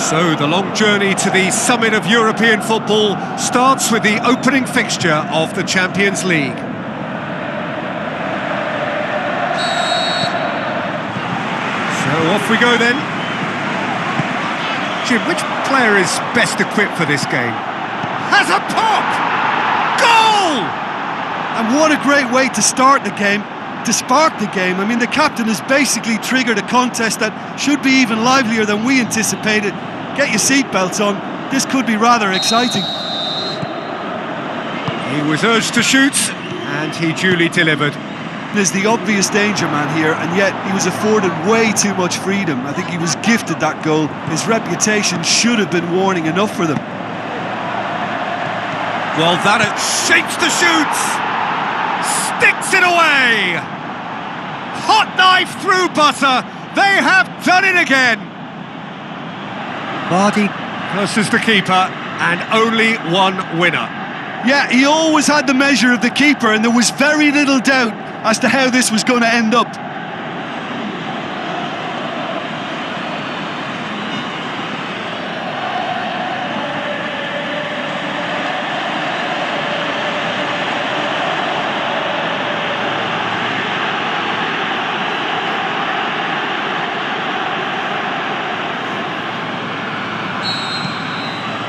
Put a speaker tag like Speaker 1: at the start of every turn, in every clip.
Speaker 1: So the long journey to the summit of European football starts with the opening fixture of the Champions League. So off we go then. Jim, which player is best equipped for this game? Has a pop! Goal!
Speaker 2: And what a great way to start the game, to spark the game. I mean, the captain has basically triggered a contest that should be even livelier than we anticipated. Get your seatbelts on, this could be rather exciting.
Speaker 1: He was urged to shoot, and he duly delivered.
Speaker 2: There's the obvious danger man here, and yet he was afforded way too much freedom. I think he was gifted that goal. His reputation should have been warning enough for them.
Speaker 1: Well, that it shapes the shoots! Sticks it away! Hot knife through butter! They have done it again! Vardy versus the keeper, and only one winner.
Speaker 2: Yeah, he always had the measure of the keeper, and there was very little doubt as to how this was going to end up.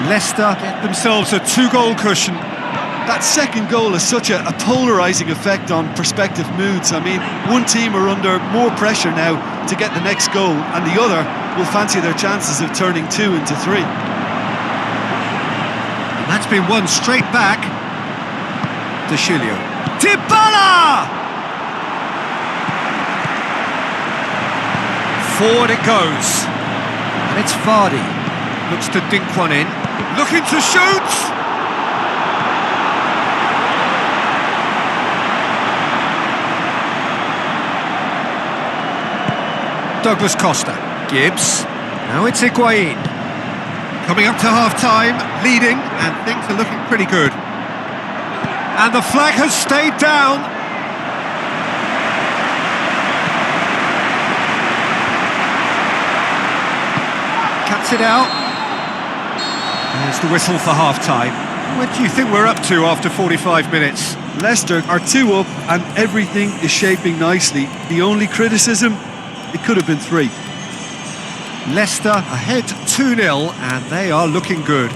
Speaker 1: Leicester get themselves a two-goal cushion.
Speaker 2: That second goal has such a polarising effect on prospective moods. I mean, one team are under more pressure now to get the next goal, and the other will fancy their chances of turning 2 into 3.
Speaker 1: And that's been won straight back. De Chilio. Dybala! Forward it goes. And it's Vardy. Looks to dink one in. Looking to shoot! Douglas Costa. Gibbs. Now it's Higuain. Coming up to half-time, leading, and things are looking pretty good. And the flag has stayed down. Cuts it out. There's the whistle for half-time. What do you think we're up to after 45 minutes?
Speaker 2: Leicester are 2 up, and everything is shaping nicely. The only criticism, it could have been 3.
Speaker 1: Leicester ahead 2-0, and they are looking good.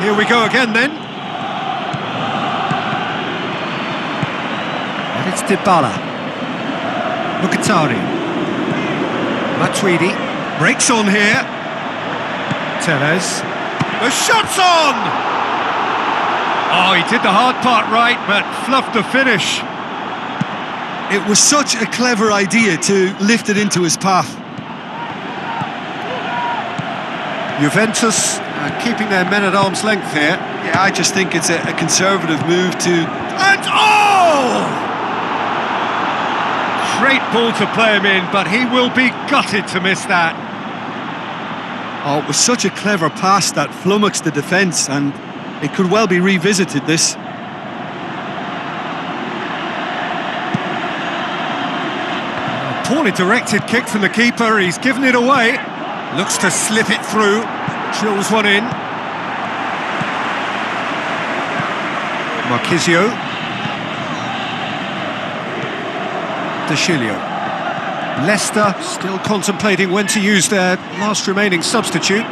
Speaker 1: Here we go again then. And it's Dybala. Mkhitaryan. Matuidi. Breaks on here. Tevez. The shot's on! Oh, he did the hard part right, but fluffed the finish.
Speaker 2: It was such a clever idea to lift it into his path.
Speaker 1: Juventus keeping their men at arm's length here.
Speaker 2: Yeah, I just think it's a conservative move to...
Speaker 1: And oh! Great ball to play him in, but he will be gutted to miss that.
Speaker 2: Oh, it was such a clever pass that flummoxed the defence, and it could well be revisited, this.
Speaker 1: A poorly directed kick from the keeper, he's given it away. Looks to slip it through, drills one in. Marchisio. De Chilio. Leicester still contemplating when to use their last remaining substitute.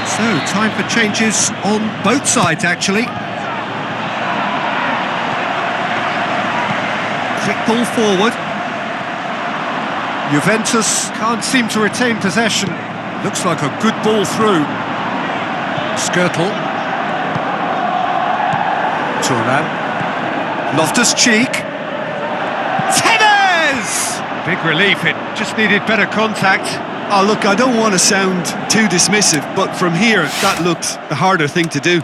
Speaker 1: So, time for changes on both sides, actually. Quick ball forward. Juventus can't seem to retain possession. Looks like a good ball through. Skirtle. Thuram. Loftus-Cheek. Tevez! Big relief, it just needed better contact.
Speaker 2: Oh, look, I don't want to sound too dismissive, but from here, that looked the harder thing to do.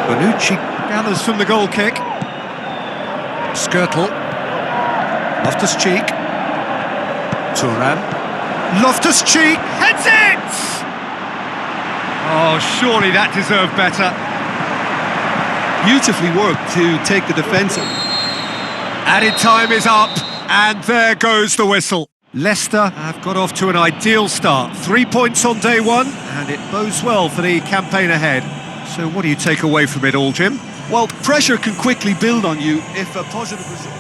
Speaker 1: Bonucci gathers from the goal kick. Skirtle. Loftus-Cheek. Thuram. Loftus-Cheek heads it! Oh, surely that deserved better.
Speaker 2: Beautifully worked to take the defence.
Speaker 1: Added time is up, and there goes the whistle. Leicester have got off to an ideal start. 3 points on day one, and it bodes well for the campaign ahead. So what do you take away from it all, Jim?
Speaker 2: Well, pressure can quickly build on you if a positive result...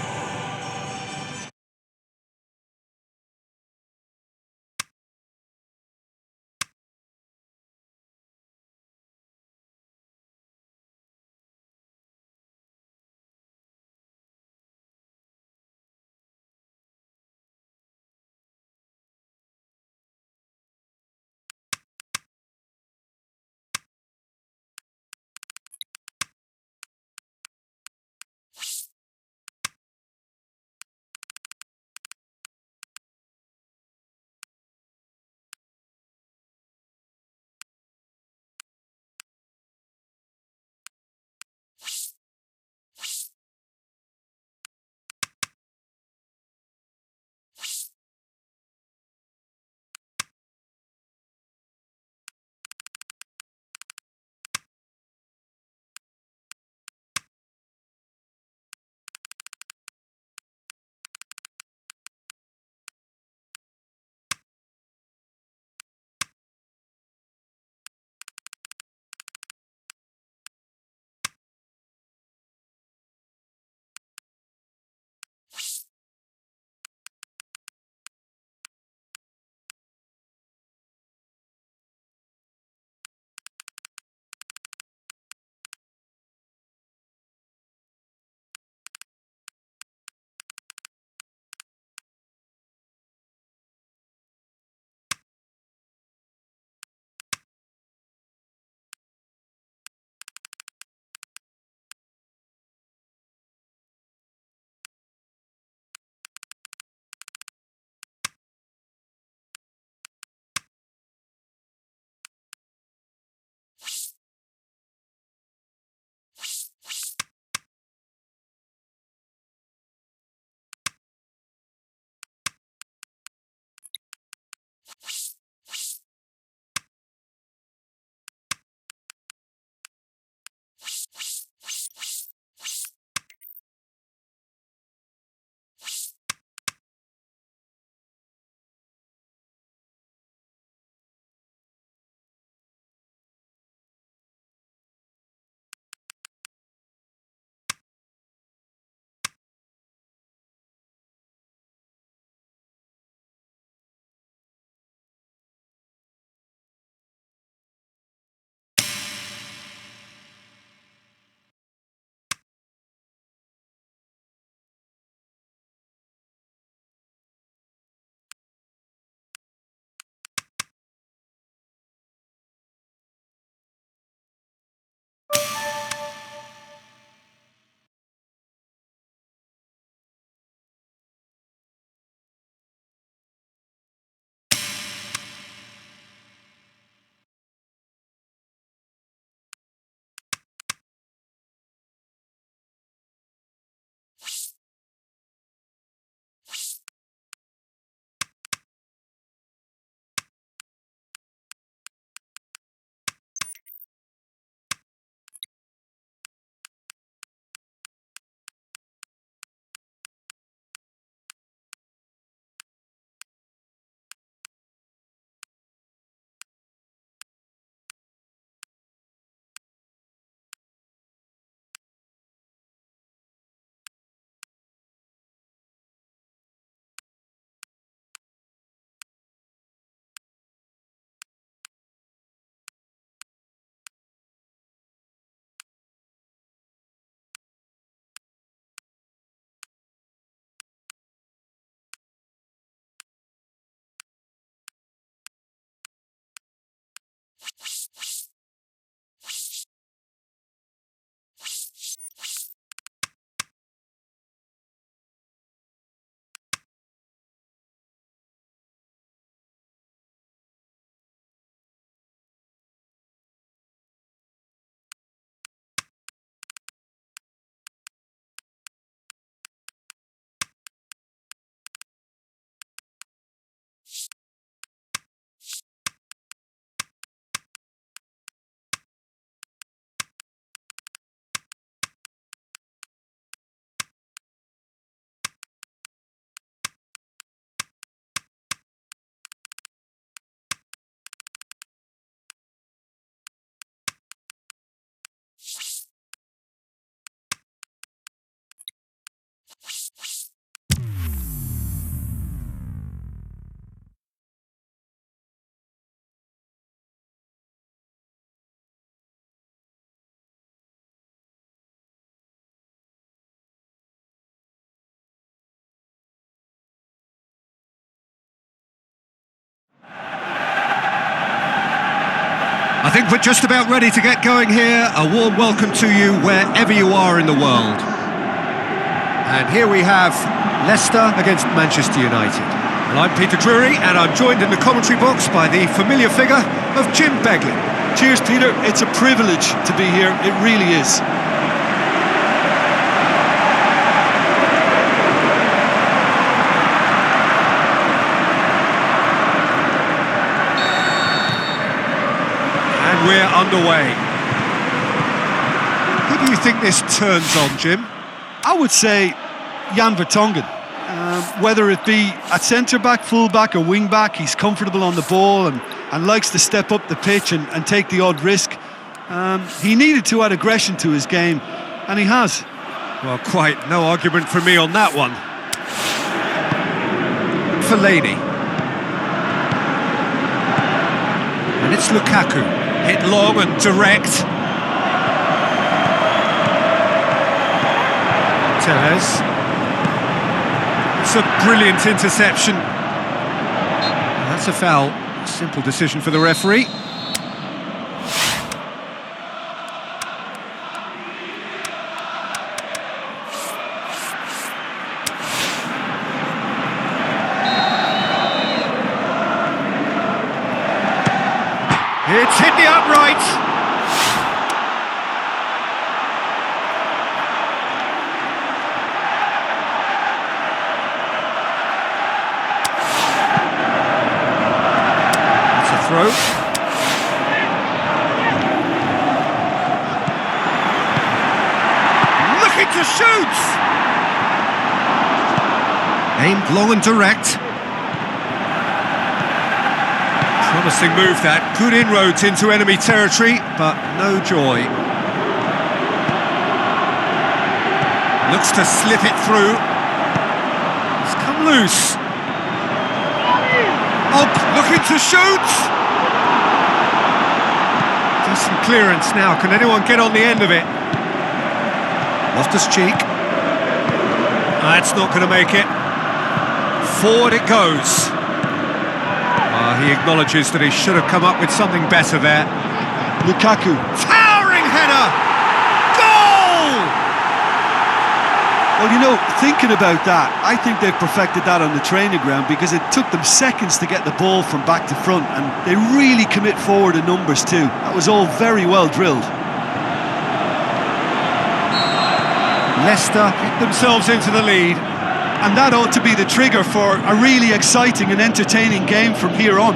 Speaker 1: I think we're just about ready to get going here. A warm welcome to you wherever you are in the world. And here we have Leicester against Manchester United. And I'm Peter Drury, and I'm joined in the commentary box by the familiar figure of Jim Beglin.
Speaker 2: Cheers, Peter. It's a privilege to be here. It really is.
Speaker 1: And we're underway. Who do you think this turns on, Jim?
Speaker 2: I would say Jan Vertonghen. Whether it be at centre-back, full-back or wing-back, he's comfortable on the ball and likes to step up the pitch and take the odd risk. He needed to add aggression to his game, and he has.
Speaker 1: Well, quite no argument for me on that one. Fellaini. And it's Lukaku. Hit long and direct. Tellez. It's a brilliant interception. That's a foul. Simple decision for the referee. It's hit the upright. Throw. Looking to shoot! Aimed low and direct. Promising move that. Good inroads into enemy territory, but no joy. Looks to slip it through. It's come loose. Oh, looking to shoot! Decent clearance now. Can anyone get on the end of it? Loftus-Cheek. That's not going to make it. Forward it goes. He acknowledges that he should have come up with something better there.
Speaker 2: Lukaku.
Speaker 1: Towering header! Goal!
Speaker 2: Well, you know, thinking about that, I think they've perfected that on the training ground because it took them seconds to get the ball from back to front, and they really commit forward in numbers too. That was all very well drilled.
Speaker 1: Leicester get themselves into the lead.
Speaker 2: And that ought to be the trigger for a really exciting and entertaining game from here on.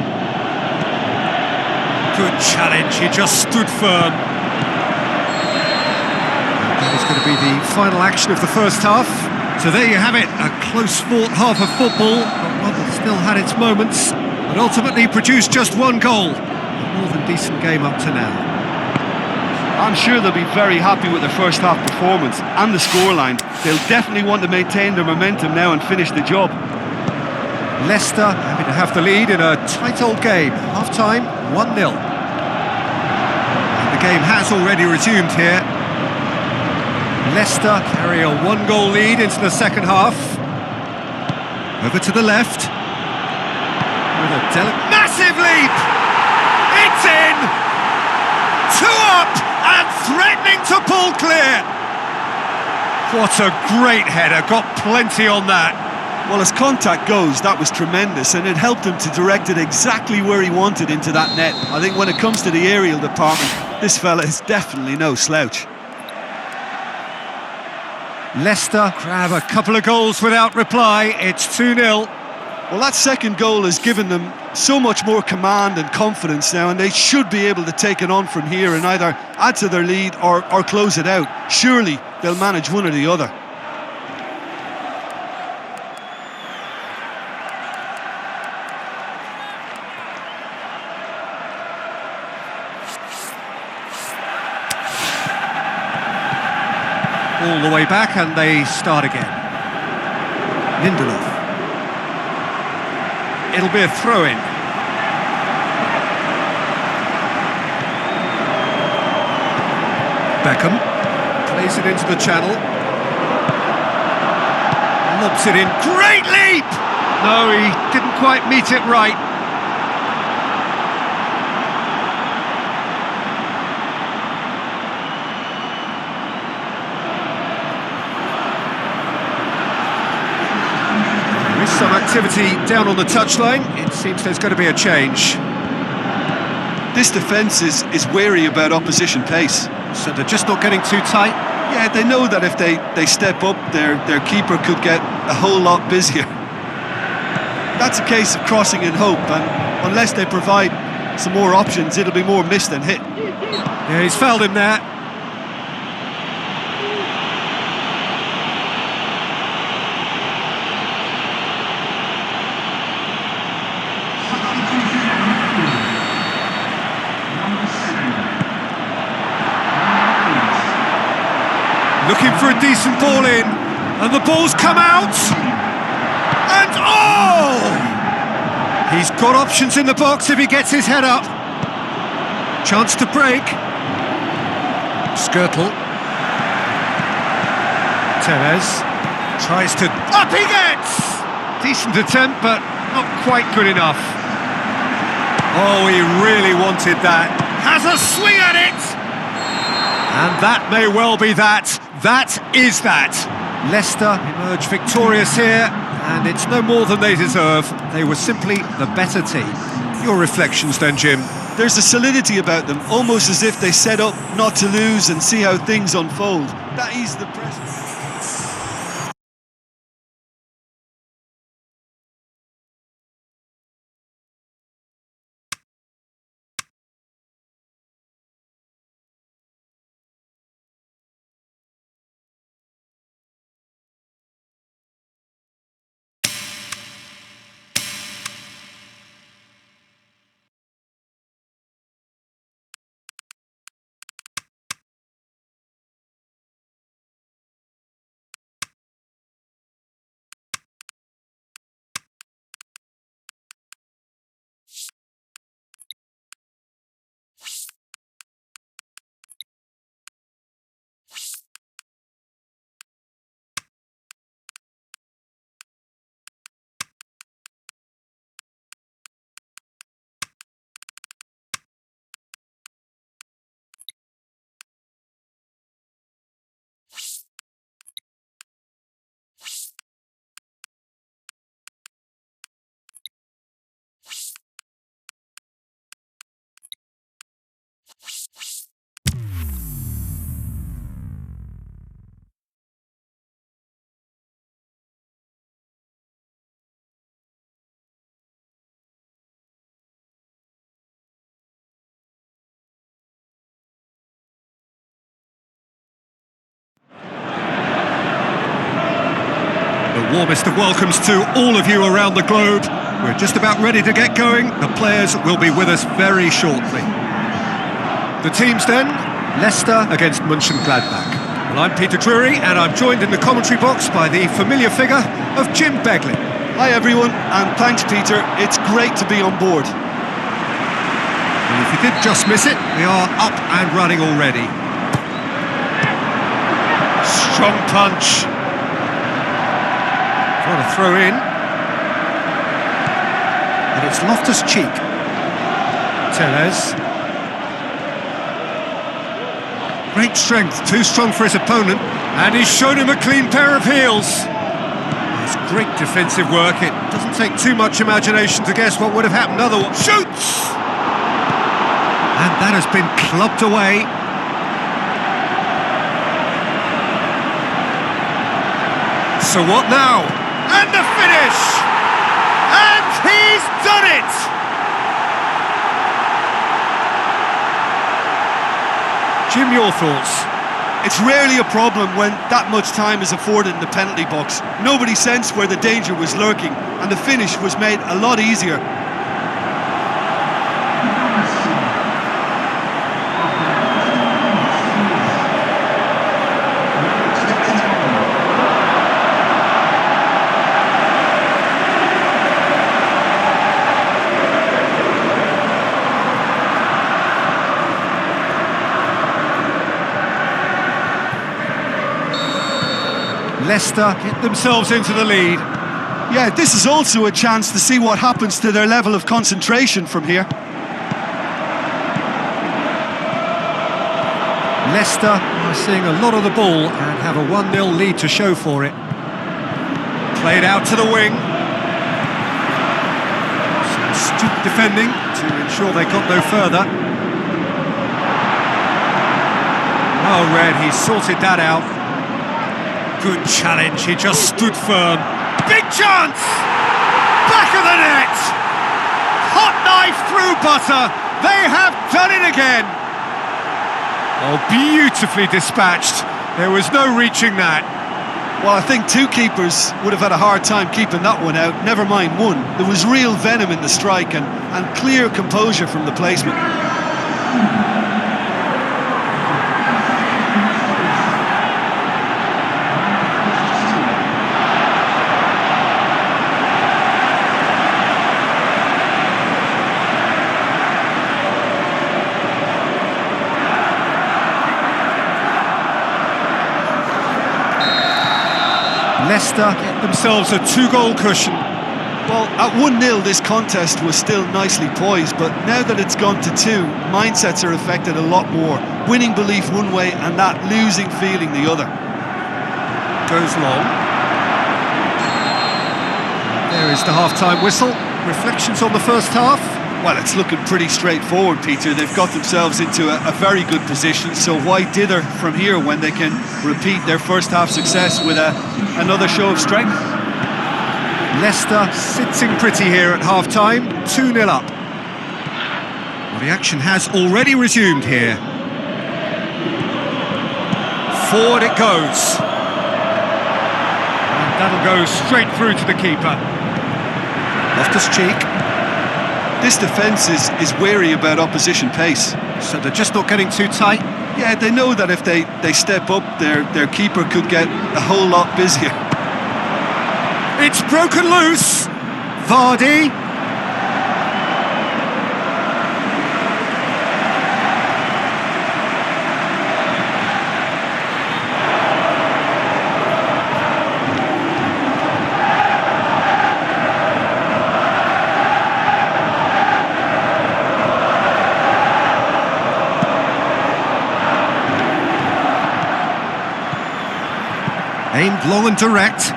Speaker 1: Good challenge, he just stood firm. That is going to be the final action of the first half. So there you have it, a close-fought half of football, but one that still had its moments, but ultimately produced just one goal. A more than decent game up to now.
Speaker 2: I'm sure they'll be very happy with their first half performance and the scoreline. They'll definitely want to maintain their momentum now and finish the job.
Speaker 1: Leicester having to have the lead in a tight old game. Half-time, 1-0. And the game has already resumed here. Leicester carry a one-goal lead into the second half. Over to the left. With a massive leap! It's in! 2 up! And threatening to pull clear. What a great header, got plenty on that.
Speaker 2: Well, as contact goes, that was tremendous, and it helped him to direct it exactly where he wanted into that net. I think when it comes to the aerial department, this fella is definitely no slouch.
Speaker 1: Leicester grab a couple of goals without reply. It's 2-0.
Speaker 2: Well, that second goal has given them so much more command and confidence now, and they should be able to take it on from here and either add to their lead or close it out. Surely they'll manage one or the other.
Speaker 1: All the way back and they start again. Lindelof. It'll be a throw-in. Beckham plays it into the channel. Lobs it in. Great leap! No, he didn't quite meet it right. There is some activity down on the touchline. It seems there's going to be a change.
Speaker 2: This defence is wary about opposition pace.
Speaker 1: So they're just not getting too tight.
Speaker 2: Yeah, they know that if they step up, their keeper could get a whole lot busier. That's a case of crossing in hope, and unless they provide some more options, it'll be more miss than hit.
Speaker 1: Yeah, he's fouled him there. Looking for a decent ball in, and the ball's come out, and oh! He's got options in the box if he gets his head up. Chance to break. Skirtle. Tellez tries to... Up he gets! Decent attempt, but not quite good enough. Oh, he really wanted that. Has a swing at it! And that may well be that. That is that. Leicester emerge victorious here, and it's no more than they deserve. They were simply the better team. Your reflections then, Jim?
Speaker 2: There's a solidity about them, almost as if they set up not to lose and see how things unfold. That eased the pressure.
Speaker 1: The warmest of welcomes to all of you around the globe. We're just about ready to get going. The players will be with us very shortly. The teams then, Leicester against Mönchengladbach. Well, I'm Peter Drury, and I'm joined in the commentary box by the familiar figure of Jim Beglin.
Speaker 2: Hi everyone, and thanks Peter, it's great to be on board.
Speaker 1: And if you did just miss it, we are up and running already. Strong punch. Trying to throw in. And it's Loftus-Cheek. Tellez. Great strength, too strong for his opponent. And he's shown him a clean pair of heels. It's great defensive work. It doesn't take too much imagination to guess what would have happened otherwise. Shoots! And that has been clubbed away. So what now? And the finish! And he's done it! Jim, your thoughts?
Speaker 2: It's rarely a problem when that much time is afforded in the penalty box. Nobody sensed where the danger was lurking, and the finish was made a lot easier.
Speaker 1: Leicester get themselves into the lead.
Speaker 2: Yeah, this is also a chance to see what happens to their level of concentration from here.
Speaker 1: Leicester are seeing a lot of the ball and have a 1-0 lead to show for it. Played out to the wing. Astute defending to ensure they got no further. Well read, he sorted that out. Good challenge, he just stood firm. Big chance! Back of the net! Hot knife through butter! They have done it again! Oh, beautifully dispatched. There was no reaching that.
Speaker 2: Well, I think two keepers would have had a hard time keeping that one out, never mind one. There was real venom in the strike and clear composure from the placement.
Speaker 1: Leicester get themselves a two-goal cushion.
Speaker 2: Well, at 1-0 this contest was still nicely poised, but now that it's gone to 2, mindsets are affected a lot more. Winning belief one way and that losing feeling the other.
Speaker 1: Goes long. There is the half-time whistle. Reflections on the first half?
Speaker 2: Well, it's looking pretty straightforward, Peter. They've got themselves into a very good position, so why dither from here when they can repeat their first half success with another show of strength?
Speaker 1: Leicester sitting pretty here at half-time, 2-0 up. Well, the action has already resumed here. Forward it goes. And that'll go straight through to the keeper. Loftus-Cheek.
Speaker 2: This defence is wary about opposition pace.
Speaker 1: So they're just not getting too tight?
Speaker 2: Yeah, they know that if they step up, their keeper could get a whole lot busier.
Speaker 1: It's broken loose. Vardy. Aimed long and direct.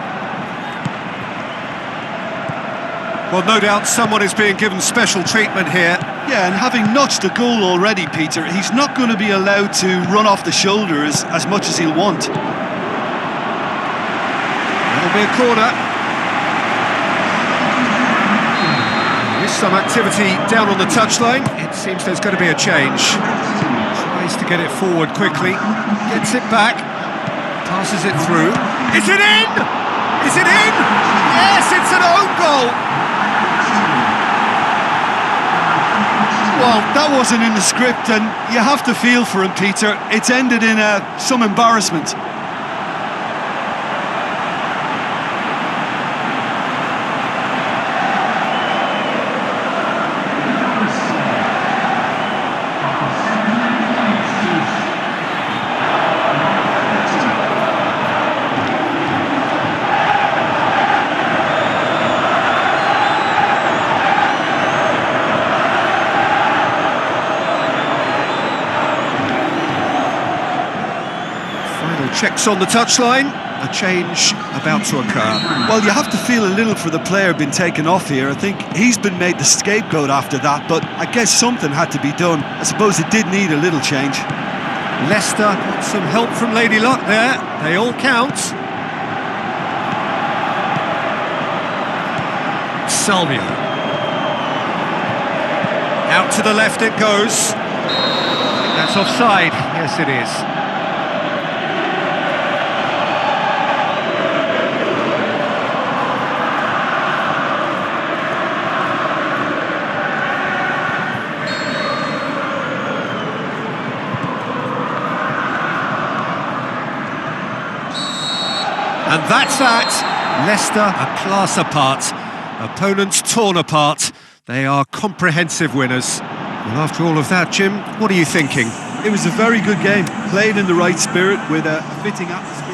Speaker 1: Well, no doubt someone is being given special treatment here.
Speaker 2: Yeah, and having notched a goal already, Peter, he's not going to be allowed to run off the shoulder as much as he'll want.
Speaker 1: That'll be a corner. There is some activity down on the touchline. It seems there's going to be a change. Tries to get it forward quickly. Gets it back. Passes it through. Is it in? Is it in? Yes, it's an own goal.
Speaker 2: Well, that wasn't in the script, and you have to feel for him, Peter. It's ended in some embarrassment.
Speaker 1: Checks on the touchline, a change about to occur.
Speaker 2: Well, you have to feel a little for the player being taken off here. I think he's been made the scapegoat after that, but I guess something had to be done. I suppose it did need a little change.
Speaker 1: Leicester got some help from Lady Luck there. They all count. Salvio. Out to the left it goes. That's offside. Yes, it is. And that's that. Leicester a class apart. Opponents torn apart. They are comprehensive winners. Well, after all of that, Jim, what are you thinking?
Speaker 2: It was a very good game, played in the right spirit with a fitting atmosphere.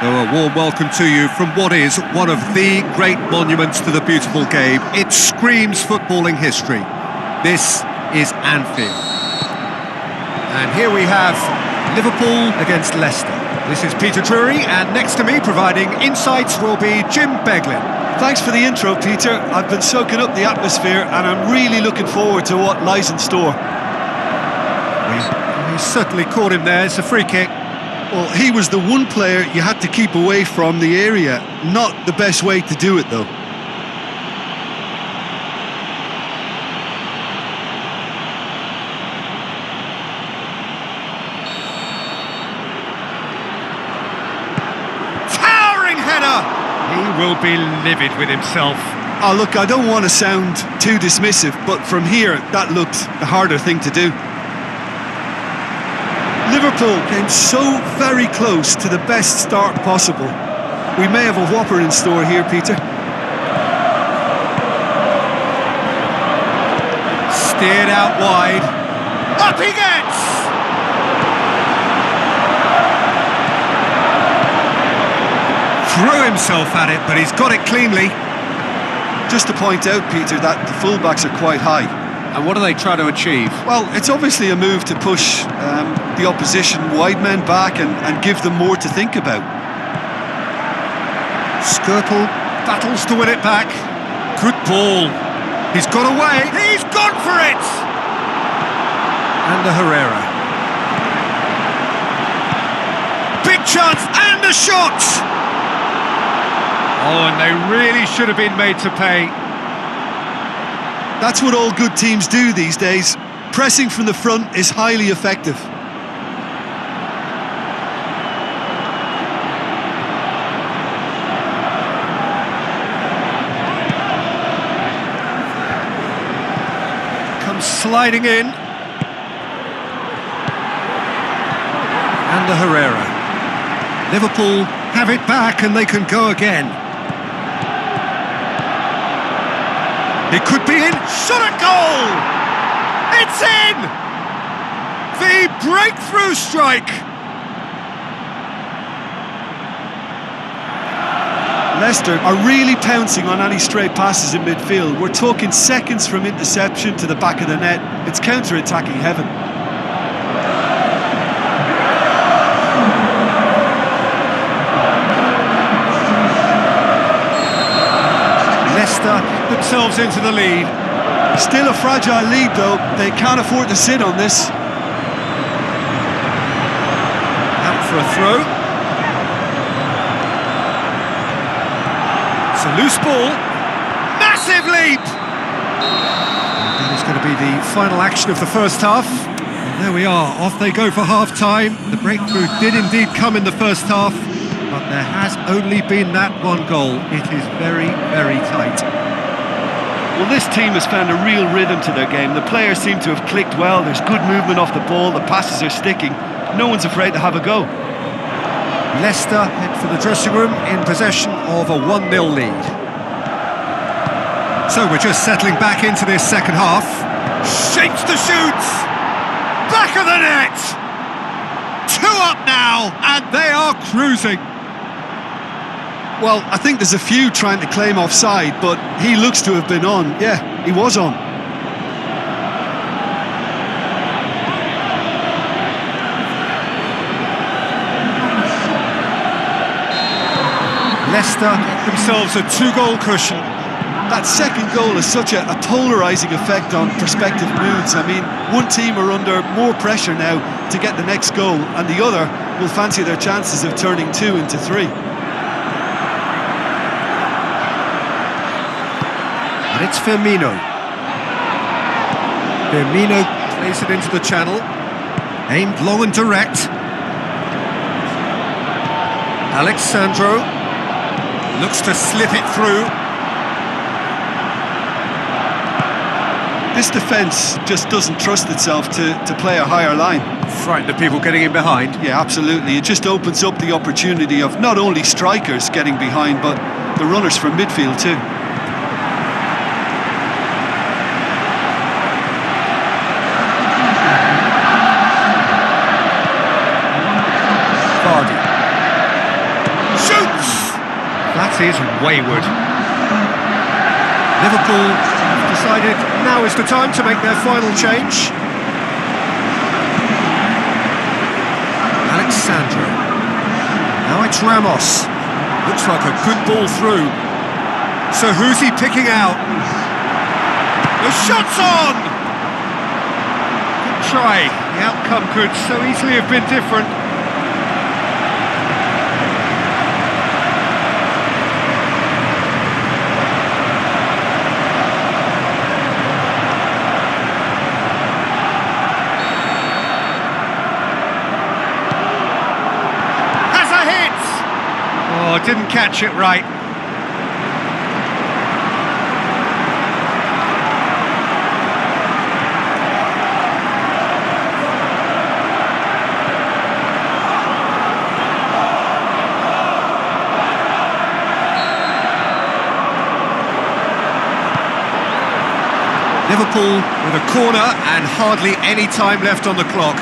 Speaker 1: So a warm welcome to you from what is one of the great monuments to the beautiful game. It screams footballing history. This is Anfield. And here we have Liverpool against Leicester. This is Peter Drury, and next to me providing insights will be Jim Beglin.
Speaker 2: Thanks for the intro, Peter. I've been soaking up the atmosphere and I'm really looking forward to what lies in store.
Speaker 1: We certainly caught him there. It's a free kick.
Speaker 2: Well, he was the one player you had to keep away from the area. Not the best way to do it, though.
Speaker 1: Towering header! He will be livid with himself.
Speaker 2: Oh, look, I don't want to sound too dismissive, but from here, that looked the harder thing to do. Liverpool came so very close to the best start possible. We may have a whopper in store here, Peter.
Speaker 1: Steered out wide. Up he gets! Threw himself at it, but he's got it cleanly.
Speaker 2: Just to point out, Peter, that the fullbacks are quite high.
Speaker 1: And what are they trying to achieve?
Speaker 2: Well, it's obviously a move to push the opposition wide men back and give them more to think about.
Speaker 1: Skirtle battles to win it back. Good ball. He's got away. He's gone for it! And the Herrera. Big chance and a shot! Oh, and they really should have been made to pay.
Speaker 2: That's what all good teams do these days. Pressing from the front is highly effective.
Speaker 1: Comes sliding in. And the Herrera. Liverpool have it back and they can go again. It could be in. Shot at goal! It's in! The breakthrough strike!
Speaker 2: Leicester are really pouncing on any stray passes in midfield. We're talking seconds from interception to the back of the net. It's counter-attacking heaven.
Speaker 1: Leicester themselves into the lead.
Speaker 2: Still a fragile lead, though. They can't afford to sit on this.
Speaker 1: Out for a throw. It's a loose ball. Massive leap! That is going to be the final action of the first half. And there we are, off they go for half-time. The breakthrough did indeed come in the first half, but there has only been that one goal. It is very, very tight.
Speaker 2: Well, this team has found a real rhythm to their game. The players seem to have clicked well. There's good movement off the ball. The passes are sticking. No one's afraid to have a go.
Speaker 1: Leicester head for the dressing room in possession of a 1-0 lead. So we're just settling back into this second half. Shapes to shoot! Back of the net! 2 up now, and they are cruising.
Speaker 2: Well, I think there's a few trying to claim offside, but he looks to have been on. Yeah, he was on.
Speaker 1: Leicester themselves a 2-goal cushion.
Speaker 2: That second goal has such a polarising effect on prospective moods. I mean, one team are under more pressure now to get the next goal, and the other will fancy their chances of turning 2 into 3.
Speaker 1: And it's Firmino. Firmino plays it into the channel. Aimed long and direct. Alex Sandro looks to slip it through.
Speaker 2: This defence just doesn't trust itself to play a higher line.
Speaker 1: Frightened of people getting in behind.
Speaker 2: Yeah, absolutely. It just opens up the opportunity of not only strikers getting behind, but the runners from midfield too.
Speaker 1: is wayward. Liverpool have decided now is the time to make their final change. Alexandro. Now it's Ramos. Looks like a good ball through. So who's he picking out? The shot's on! Good try. The outcome could so easily have been different. Has a hit! Oh, didn't catch it right. Liverpool with a corner and hardly any time left on the clock.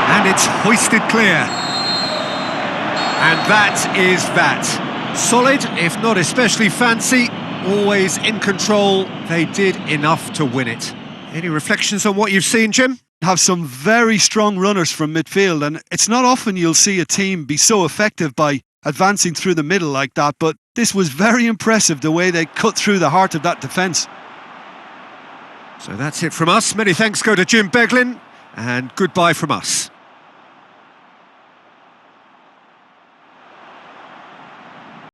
Speaker 1: And it's hoisted clear. And that is that. Solid, if not especially fancy, always in control. They did enough to win it. Any reflections on what you've seen, Jim?
Speaker 2: Have some very strong runners from midfield, and it's not often you'll see a team be so effective by advancing through the middle like that, but this was very impressive the way they cut through the heart of that defence.
Speaker 1: So that's it from us. Many thanks go to Jim Beglin, and goodbye from us.